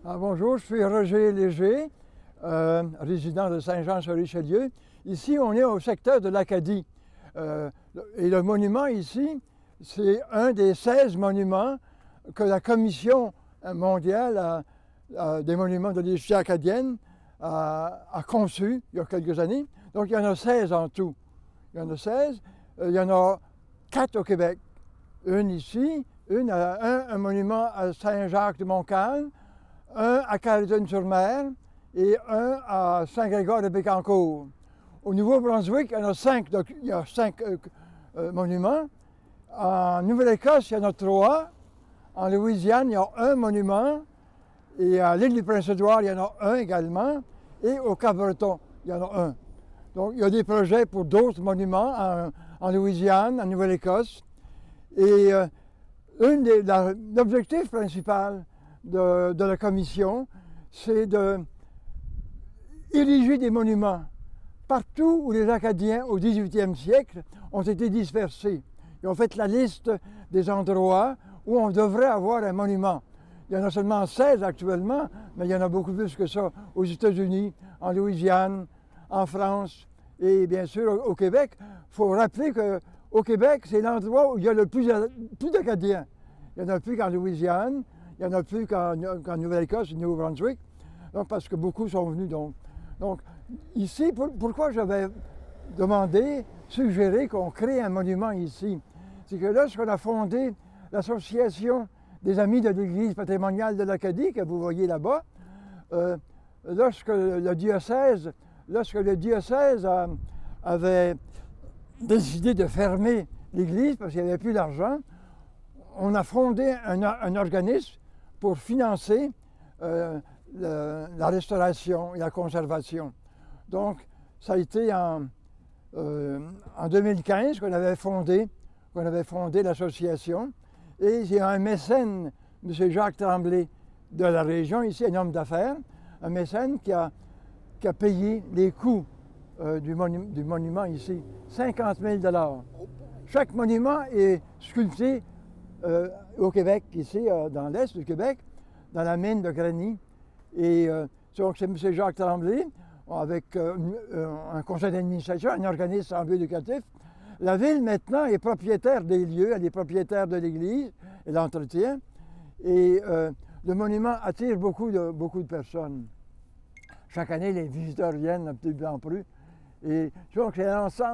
Bonjour, je suis Roger Léger, résident de Saint-Jean-sur-Richelieu. Ici, on est au secteur de l'Acadie. Et le monument ici, c'est un des 16 monuments que la Commission mondiale des monuments de l'histoire acadienne a conçu il y a quelques années. Donc, il y en a 16 en tout. Il y en a 16. Il y en a 4 au Québec. Une ici, un monument à Saint-Jacques-de-Montcalm, un à Carleton-sur-Mer et un à Saint-Grégoire-de-Bécancour. Au Nouveau-Brunswick, il y a cinq monuments. En Nouvelle-Écosse, il y en a 3. En Louisiane, il y a un monument. Et à l'île du Prince-Édouard, il y en a un également. Et au Cap-Breton, il y en a un. Donc, il y a des projets pour d'autres monuments en Louisiane, en Nouvelle-Écosse. Et l'objectif principal de la Commission, c'est d'ériger des monuments partout où les Acadiens, au 18e siècle, ont été dispersés. Ils ont fait la liste des endroits où on devrait avoir un monument. Il y en a seulement 16 actuellement, mais il y en a beaucoup plus que ça aux États-Unis, en Louisiane, en France et bien sûr au Québec. Il faut rappeler qu'au Québec, c'est l'endroit où il y a le plus d'Acadiens. Il n'y en a plus qu'en Louisiane, il n'y en a plus qu'en Nouvelle-Écosse et Nouveau-Brunswick, donc parce que beaucoup sont venus. Donc ici, pourquoi j'avais suggéré qu'on crée un monument ici? C'est que lorsqu'on a fondé l'Association des Amis de l'Église patrimoniale de l'Acadie, que vous voyez là-bas, lorsque le diocèse avait décidé de fermer l'Église parce qu'il n'y avait plus d'argent, on a fondé un organisme pour financer la restauration et la conservation. Donc, ça a été en 2015 qu'on avait fondé l'association. Et il y a un mécène, M. Jacques Tremblay, de la région, ici, un homme d'affaires, un mécène qui a payé les coûts du monument ici, 50 000 $. Chaque monument est sculpté au Québec, ici, dans l'est du Québec, dans la mine de Greny. Et donc, c'est M. Jacques Tremblay, avec un conseil d'administration, un organisme en but éducatif. La ville, maintenant, est propriétaire des lieux, elle est propriétaire de l'église et l'entretien. Et le monument attire beaucoup de personnes. Chaque année, les visiteurs viennent un petit peu en plus. Et donc,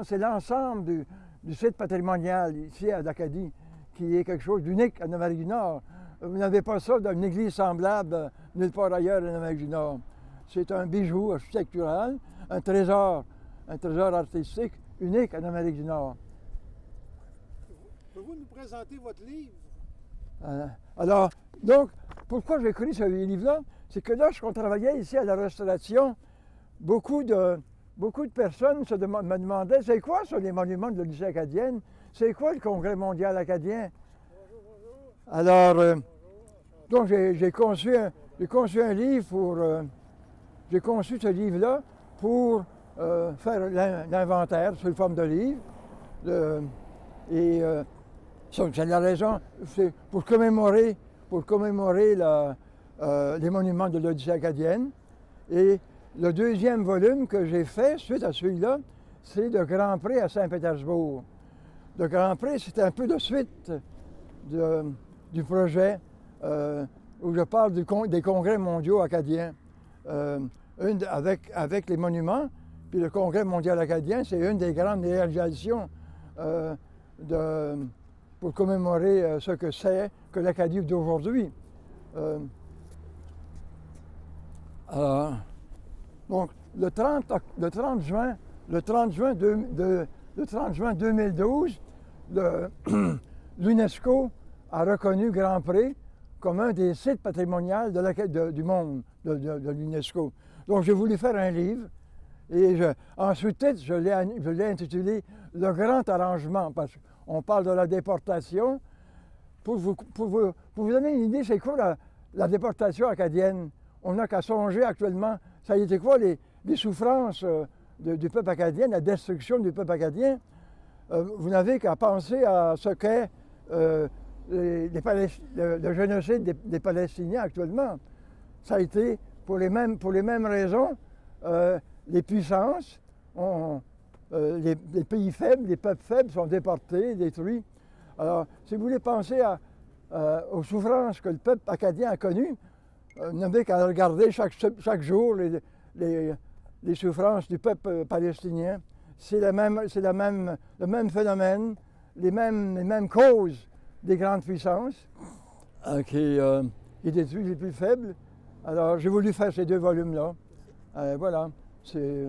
c'est l'ensemble du site patrimonial ici à l'Acadie qui est quelque chose d'unique en Amérique du Nord. Vous n'avez pas ça dans une église semblable nulle part ailleurs en Amérique du Nord. C'est un bijou architectural, un trésor artistique unique en Amérique du Nord. Pouvez-vous nous présenter votre livre? Alors, donc, pourquoi j'ai écrit ce livre-là? C'est que lorsqu'on travaillait ici à la restauration, beaucoup de personnes me demandaient, c'est quoi ça, les monuments de l'Odyssée acadienne? C'est quoi le Congrès mondial acadien? Bonjour, bonjour. Alors, donc j'ai conçu un livre j'ai conçu ce livre-là pour faire l'inventaire sous forme de livre. C'est la raison, c'est pour commémorer les monuments de l'Odyssée acadienne. Et le deuxième volume que j'ai fait, suite à celui-là, c'est de Grand Prix à Saint-Pétersbourg. Le Grand Prix, c'est un peu de suite du projet où je parle des congrès mondiaux acadiens. Avec les monuments, puis le Congrès mondial acadien, c'est une des grandes réalisations pour commémorer ce que c'est que l'Acadie d'aujourd'hui. Donc, le 30 juin 2012, l'UNESCO a reconnu Grand Pré comme un des sites patrimoniaux du monde de l'UNESCO. Donc, j'ai voulu faire un livre et en sous-titre, je l'ai intitulé « Le grand arrangement » parce qu'on parle de la déportation. Pour vous donner une idée, c'est quoi la déportation acadienne? On n'a qu'à songer actuellement, ça a été quoi les souffrances du peuple acadien, la destruction du peuple acadien? Vous n'avez qu'à penser à ce qu'est le génocide des Palestiniens actuellement. ça a été pour les mêmes raisons. Les puissances, les pays faibles, les peuples faibles sont déportés, détruits. Alors, si vous voulez penser aux souffrances que le peuple acadien a connues, n'avez qu'à regarder chaque jour les souffrances du peuple palestinien. C'est le même phénomène, les mêmes causes des grandes puissances qui détruisent les plus faibles. Alors, j'ai voulu faire ces 2 volumes-là. Voilà, c'est...